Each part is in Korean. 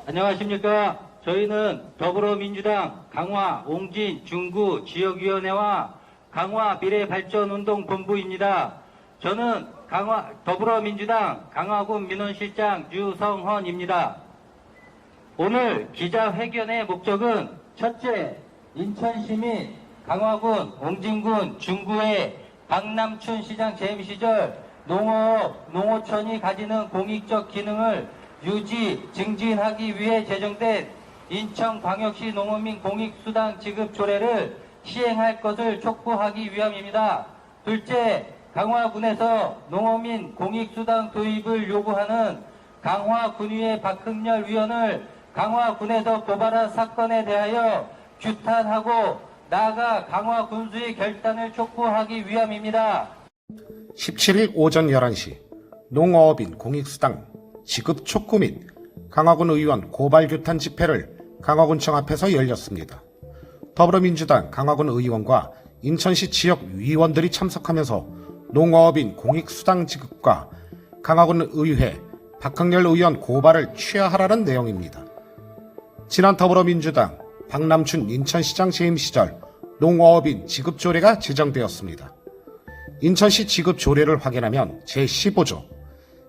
안녕하십니까. 저희는 더불어민주당 강화 옹진 중구 지역위원회와 강화 미래발전운동본부입니다. 저는 더불어민주당 강화군 민원실장 유성헌입니다. 오늘 기자회견의 목적은 첫째, 인천시 및 강화군 옹진군 중구의 박남춘 시장 재임 시절 농어업, 농어촌이 가지는 공익적 기능을 유지, 증진하기 위해 제정된 인천광역시 농어민 공익수당 지급 조례를 시행할 것을 촉구하기 위함입니다. 둘째, 강화군에서 농어민 공익수당 도입을 요구하는 강화군위의 박흥렬 위원을 강화군에서 고발한 사건에 대하여 규탄하고 나아가 강화군수의 결단을 촉구하기 위함입니다. 17일 오전 11시 농어업인 공익수당 지급 촉구 및 강화군 의원 고발 규탄 집회를 강화군청 앞에서 열렸습니다. 더불어민주당 강화군 의원과 인천시 지역 위원들이 참석하면서 농어업인 공익수당 지급과 강화군 의회 박흥렬 의원 고발을 취하하라는 내용입니다. 지난 더불어민주당 박남춘 인천시장 재임 시절 농어업인 지급조례가 제정되었습니다. 인천시 지급조례를 확인하면 제15조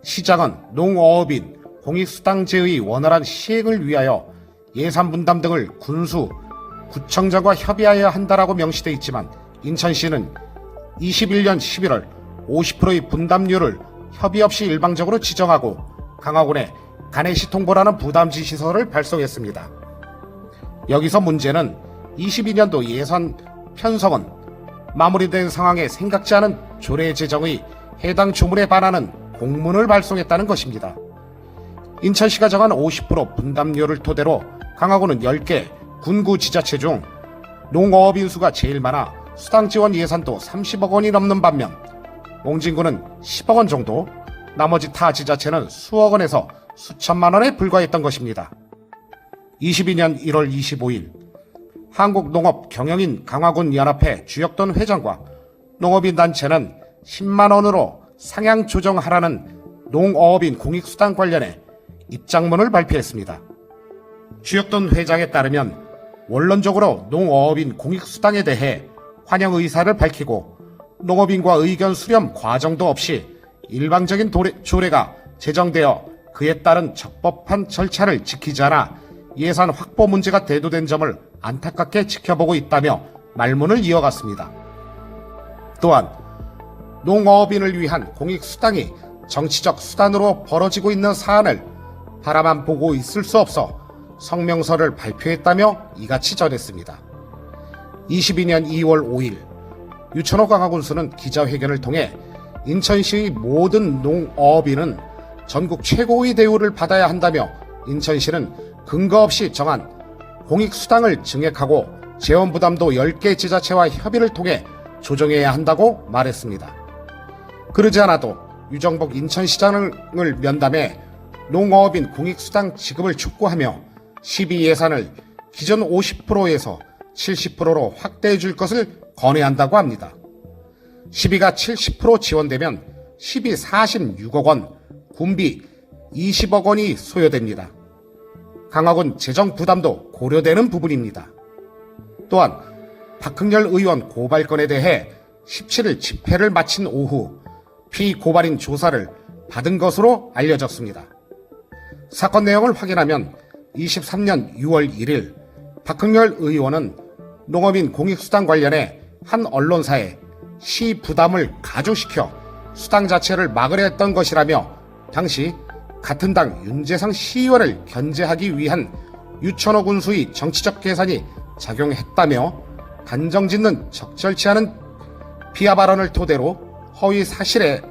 시장은 농어업인 공익수당제의 원활한 시행을 위하여 예산분담 등을 군수, 구청장과 협의하여야 한다라고 명시되어 있지만 인천시는 21년 11월 50%의 분담률을 협의 없이 일방적으로 지정하고 강화군에 가내시 통보라는 부담지 시설을 발송했습니다. 여기서 문제는 22년도 예산 편성은 마무리된 상황에 생각지 않은 조례 제정의 해당 조문에 반하는 공문을 발송했다는 것입니다. 인천시가 정한 50% 분담률을 토대로 강화군은 10개 군구 지자체 중 농어업인 수가 제일 많아 수당 지원 예산도 30억 원이 넘는 반면 옹진군은 10억 원 정도, 나머지 타 지자체는 수억 원에서 수천만 원에 불과했던 것입니다. 22년 1월 25일 한국농업경영인 강화군 연합회 주역돈 회장과 농업인 단체는 10만 원으로 상향 조정하라는 농어업인 공익수당 관련해 입장문을 발표했습니다. 주역돈 회장에 따르면 원론적으로 농어업인 공익수당에 대해 환영 의사를 밝히고 농업인과 의견 수렴 과정도 없이 일방적인 조례가 제정되어 그에 따른 적법한 절차를 지키지 않아 예산 확보 문제가 대두된 점을 안타깝게 지켜보고 있다며 말문을 이어갔습니다. 또한 농어업인을 위한 공익수당이 정치적 수단으로 벌어지고 있는 사안을 바라만 보고 있을 수 없어 성명서를 발표했다며 이같이 전했습니다. 22년 2월 5일 유천호 강화군수는 기자회견을 통해 인천시의 모든 농어업인은 전국 최고의 대우를 받아야 한다며 인천시는 근거 없이 정한 공익수당을 증액하고 재원부담도 10개 지자체와 협의를 통해 조정해야 한다고 말했습니다. 그러지 않아도 유정복 인천시장을 면담해 농어업인 공익수당 지급을 촉구하며 시비 예산을 기존 50%에서 70%로 확대해 줄 것을 건의한다고 합니다. 시비가 70% 지원되면 시비 46억 원, 군비 20억 원이 소요됩니다. 강화군 재정 부담도 고려되는 부분입니다. 또한 박흥렬 의원 고발건에 대해 17일 집회를 마친 오후 피고발인 조사를 받은 것으로 알려졌습니다. 사건 내용을 확인하면 23년 6월 1일 박흥렬 의원은 농어민 공익수당 관련해 한 언론사에 시 부담을 가중시켜 수당 자체를 막으려 했던 것이라며 당시 같은 당 윤재상 시의원을 견제하기 위한 유천호 군수의 정치적 계산이 작용했다며 단정짓는 적절치 않은 비하 발언을 토대로 허위 사실에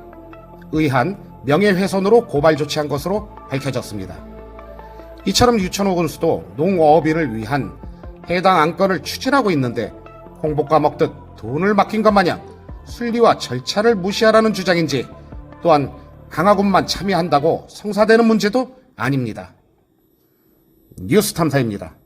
의한 명예훼손으로 고발 조치한 것으로 밝혀졌습니다. 이처럼 유천호 군수도 농어업인을 위한 해당 안건을 추진하고 있는데 홍보과 먹듯 돈을 맡긴 것 마냥 순리와 절차를 무시하라는 주장인지 또한 강화군만 참여한다고 성사되는 문제도 아닙니다. 뉴스탐사입니다.